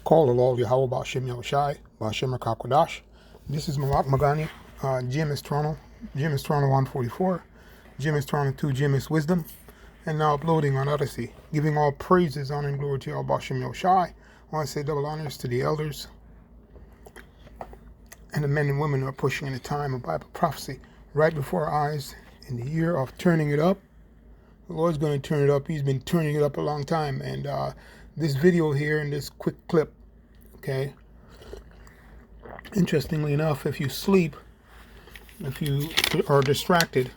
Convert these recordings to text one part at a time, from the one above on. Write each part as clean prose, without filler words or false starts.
Call the Lord Yahweh Ba'Shem Yahushai, Ba'Shem Rakakwadash. This is Malak Magani, GMS Toronto, GMS Toronto 144, GMS Toronto 2, GMS Wisdom, and now uploading on Odyssey. Giving all praises, honor, and glory to Yahweh Ba'Shem Yahushai. I want to say double honors to the elders and the men and women who are pushing in the time of Bible prophecy right before our eyes in the year of turning it up. The Lord's going to turn it up. He's been turning it up a long time. And this video here and this quick clip, okay, interestingly enough, if you sleep, if you are distracted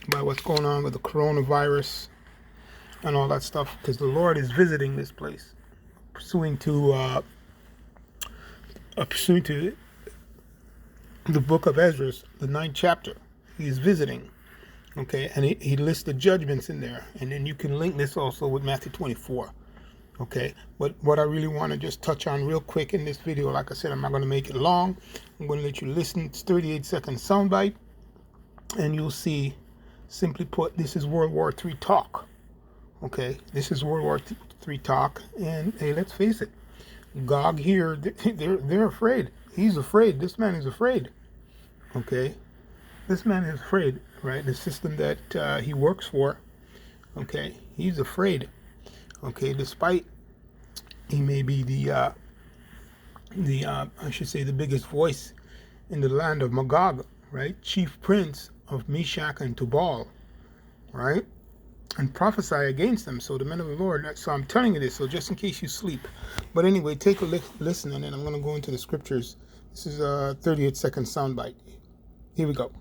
by what's going on with the coronavirus and all that stuff, because the Lord is visiting this place, pursuing to the book of Ezra, the 9th chapter. He is visiting, okay, and he lists the judgments in there, and then you can link this also with Matthew 24. Okay, but what I really want to just touch on real quick in this video, like I said, I'm not going to make it long. I'm going to let you listen. It's 38-second soundbite, and you'll see, simply put, this is World War III talk. Okay, this is World War III talk, and hey, let's face it, Gog here, they're afraid. He's afraid. This man is afraid. Okay, this man is afraid, right? The system that he works for, okay, he's afraid. Okay, despite he may be the I should say the biggest voice in the land of Magog, right? Chief prince of Meshach and Tubal, right? And prophesy against them. So the men of the Lord, so I'm telling you this, so just in case you sleep. But anyway, take a listen, and then I'm going to go into the scriptures. This is a 38-second soundbite. Here we go.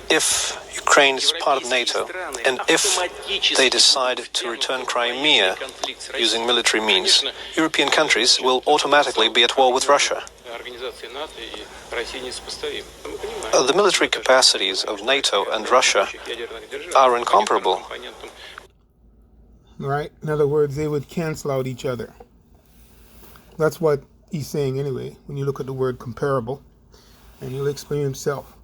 If Ukraine is part of NATO, and if they decide to return Crimea using military means, European countries will automatically be at war with Russia. The military capacities of NATO and Russia are incomparable. Right? In other words, they would cancel out each other. That's what he's saying anyway, when you look at the word comparable, and he'll explain himself,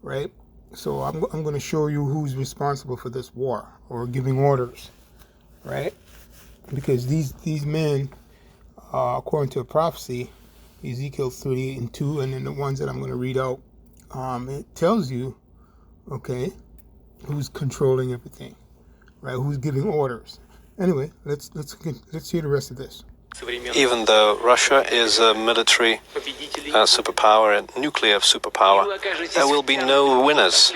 right? So I'm going to show you who's responsible for this war, or giving orders, right? Because these men, according to a prophecy, Ezekiel 38:2, and then the ones that I'm going to read out, it tells you, okay, who's controlling everything, right? Who's giving orders. Anyway, let's hear the rest of this. Even though Russia is a military superpower and nuclear superpower, there will be no winners.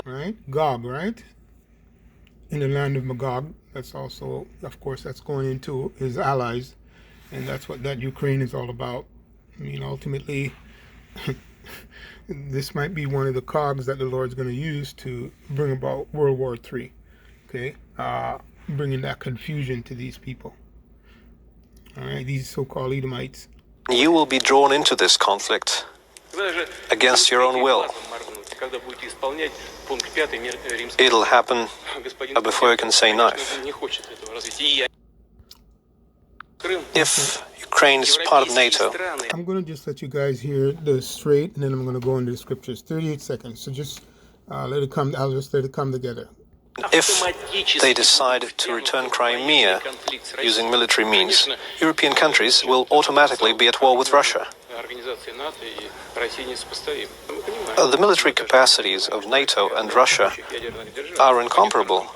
Right? Gog, right? In the land of Magog. That's also, of course, that's going into his allies. And that's what that Ukraine is all about. I mean, ultimately, this might be one of the cogs that the Lord's going to use to bring about World War III. Okay? Bringing that confusion to these people. All right, these so-called Edomites. You will be drawn into this conflict against your own will. It'll happen before you can say no. If Ukraine is part of NATO. I'm going to just let you guys hear the straight, and then I'm going to go into the scriptures. 38 seconds. So just let it come. I'll just let it come together. If they decide to return Crimea using military means, European countries will automatically be at war with Russia. The military capacities of NATO and Russia are incomparable.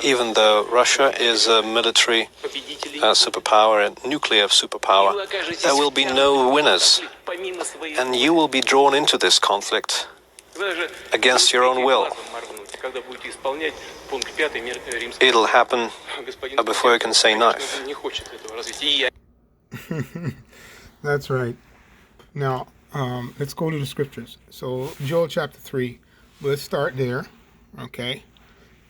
Even though Russia is a military superpower and nuclear superpower, there will be no winners, and you will be drawn into this conflict against your own will. It'll happen before you can say no. That's right. Now, let's go to the scriptures. So, Joel chapter 3. Let's start there. Okay.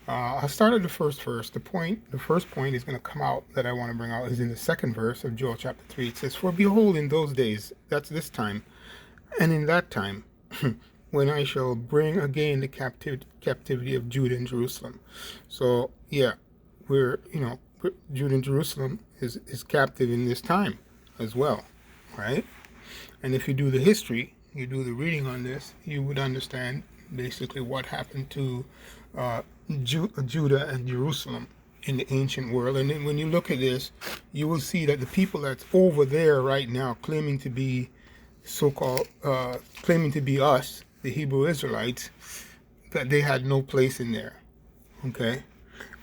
I started the first verse. The first point is going to come out that I want to bring out is in the second verse of Joel chapter 3. It says, "For behold, in those days," that's this time, "and in that time, when I shall bring again the captivity of Judah and Jerusalem." So, yeah, Judah and Jerusalem is captive in this time as well, right? And if you do the history, you do the reading on this, you would understand basically what happened to Judah and Jerusalem, in the ancient world. And then when you look at this, you will see that the people that's over there right now claiming to be so-called, claiming to be us, the Hebrew Israelites, that they had no place in there. Okay?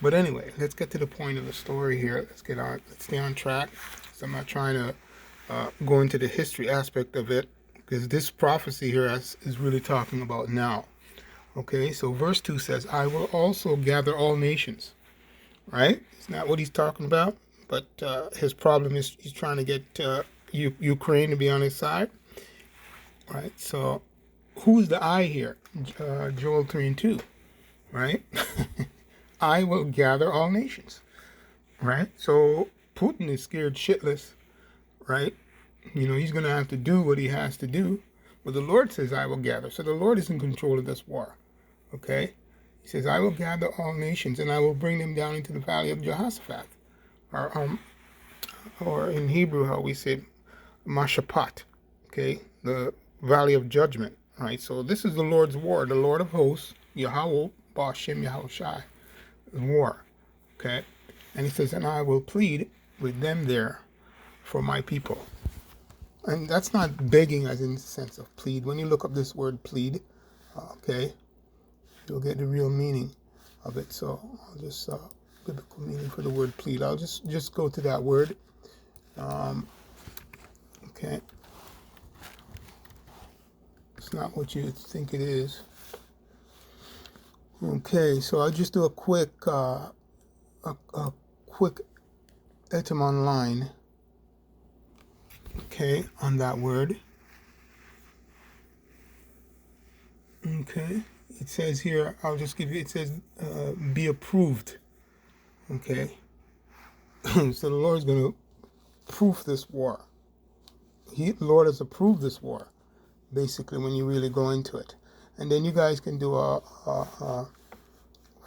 But anyway, let's get to the point of the story here. Let's stay on track. So I'm not trying to go into the history aspect of it, because this prophecy here is really talking about now. Okay, so verse 2 says, I will also gather all nations. Right? It's not what he's talking about, but his problem is he's trying to get Ukraine to be on his side. Right? So who's the I here? Joel 3 and 2. Right? I will gather all nations. Right? So Putin is scared shitless. Right? You know, he's going to have to do what he has to do. But the Lord says, I will gather. So the Lord is in control of this war. Okay? He says, I will gather all nations and I will bring them down into the valley of Jehoshaphat. Or in Hebrew, how we say Mashaphat. Okay? The valley of judgment. Right? So this is the Lord's war. The Lord of hosts, Yahweh, Bashem, Yahushai. War. Okay? And he says, and I will plead with them there for my people. And that's not begging as in the sense of plead. When you look up this word plead, okay, you'll get the real meaning of it. So I'll just, biblical meaning for the word plead. I'll just go to that word. Okay. It's not what you think it is. Okay, so I'll just do a quick etymon line. Okay, on that word. Okay, it says here, I'll just give you, it says be approved. Okay, so the Lord's going to proof this war. The Lord has approved this war, basically, when you really go into it. And then you guys can do for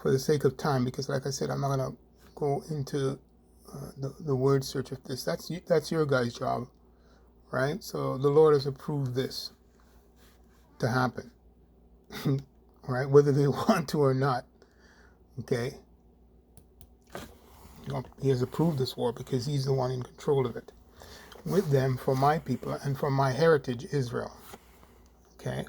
the sake of time, because like I said, I'm not going to go into the word search of this. That's your guys' job. Right? So the Lord has approved this to happen. Right? Whether they want to or not. Okay? He has approved this war because he's the one in control of it. With them for my people and for my heritage, Israel. Okay?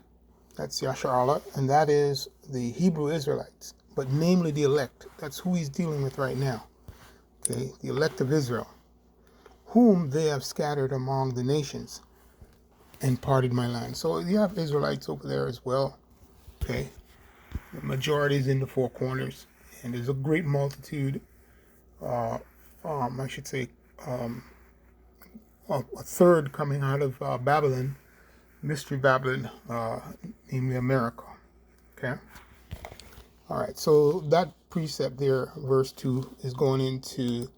That's Yasharallah, and that is the Hebrew Israelites, but namely the elect. That's who he's dealing with right now. Okay? The elect of Israel, whom they have scattered among the nations and parted my land. So you have Israelites over there as well. Okay. The majority is in the four corners. And there's a great multitude, I should say, a third coming out of Babylon, Mystery Babylon, namely America. Okay. All right. So that precept there, verse 2, is going into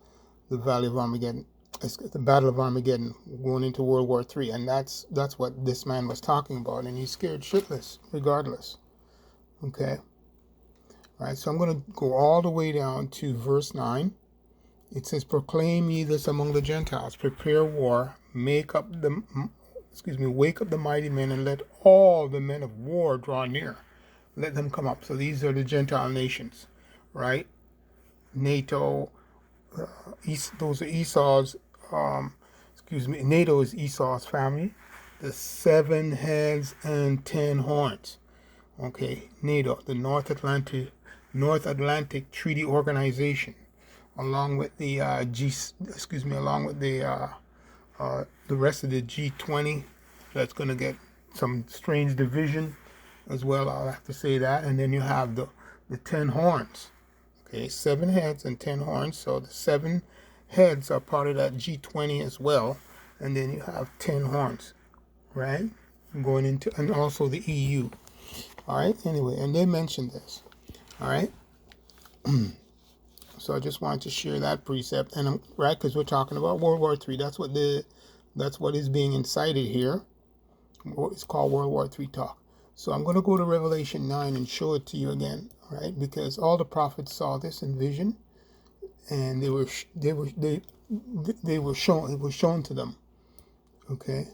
the Valley of Armageddon. It's the Battle of Armageddon, going into World War III, and that's what this man was talking about, and he's scared shitless, regardless. Okay? All right, so I'm going to go all the way down to verse 9. It says, proclaim ye this among the Gentiles, prepare war, wake up the mighty men, and let all the men of war draw near. Let them come up. So these are the Gentile nations, right? NATO, those are Esau's, NATO is Esau's family, the 7 heads and 10 horns. Okay, NATO, the North Atlantic Treaty Organization, along with the along with the rest of the G20. That's going to get some strange division as well. I'll have to say that. And then you have the 10 horns. Okay, 7 heads and 10 horns. So the 7 heads are part of that G20 as well. And then you have 10 horns, right? Going into, and also the EU. All right, anyway, and they mentioned this. All right. So I just wanted to share that precept, and right, because we're talking about World War III. That's what is being incited here. It's called World War III talk. So I'm going to go to Revelation 9 and show it to you again, right? Because all the prophets saw this in vision, and it was shown to them. Okay.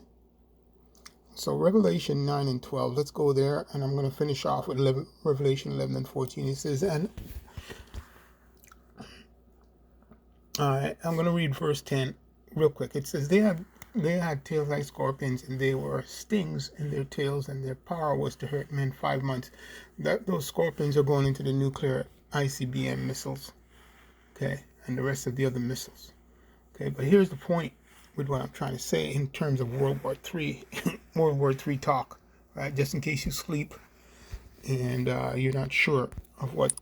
So Revelation 9 and 12. Let's go there, and I'm going to finish off with Revelation 11 and 14. It says, All right, I'm going to read verse 10 real quick. It says, they had tails like scorpions, and they were stings in their tails, and their power was to hurt men 5 months. Those scorpions are going into the nuclear ICBM missiles, okay, and the rest of the other missiles. Okay, but here's the point with what I'm trying to say in terms of World War III, World War III talk, right? Just in case you sleep and you're not sure of what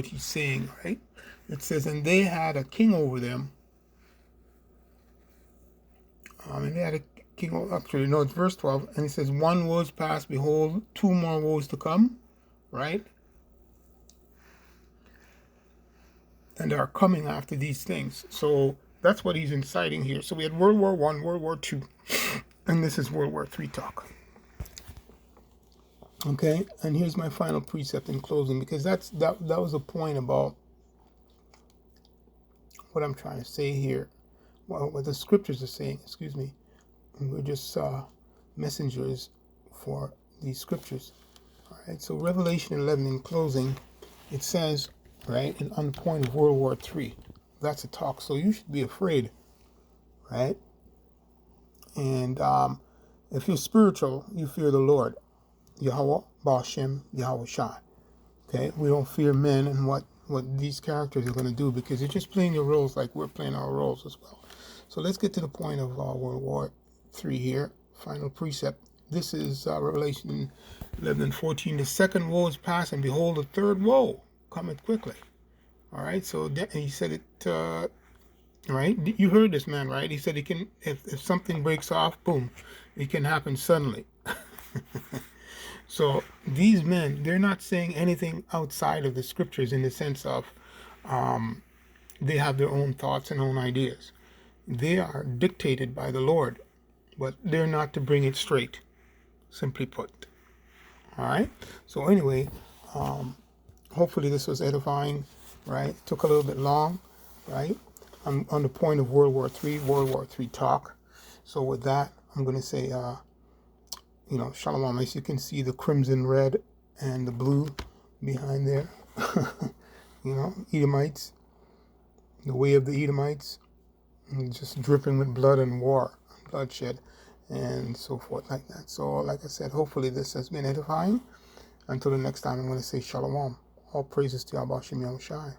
he's saying, right? It says, and they had a king over them. And they had a king over, actually, no, it's verse 12, and it says, one woe's past, behold, two more woes to come, right? And they are coming after these things. So that's what he's inciting here. So we had World War I, World War II, and this is World War III talk. Okay, and here's my final precept in closing, because that was a point about what I'm trying to say here. Well, what the scriptures are saying, excuse me. We're just messengers for these scriptures. All right, so Revelation 11 in closing, it says, right, and on the point of World War III, that's a talk, so you should be afraid, right? And if you're spiritual, you fear the Lord, Yahweh, Ba'ashem, Yahweh Shai. Okay, we don't fear men and what these characters are going to do, because they're just playing their roles like we're playing our roles as well. So let's get to the point of World War III here. Final precept. This is Revelation 11:14. The second woe is past, and behold, the third woe cometh quickly. All right, so he said it, right? You heard this man, right? He said he can, if something breaks off, boom, it can happen suddenly. So these men, they're not saying anything outside of the scriptures in the sense of they have their own thoughts and own ideas. They are dictated by the Lord, but they're not to bring it straight, simply put. All right? So anyway, hopefully this was edifying, right? It took a little bit long, right? I'm on the point of World War III talk. So with that, I'm going to say, Shalom. As you can see, the crimson red and the blue behind there. Edomites, the way of the Edomites, just dripping with blood and war, bloodshed, and so forth like that. So, like I said, hopefully this has been edifying. Until the next time, I'm going to say Shalom. All praises to Yahweh Shem Yahushai.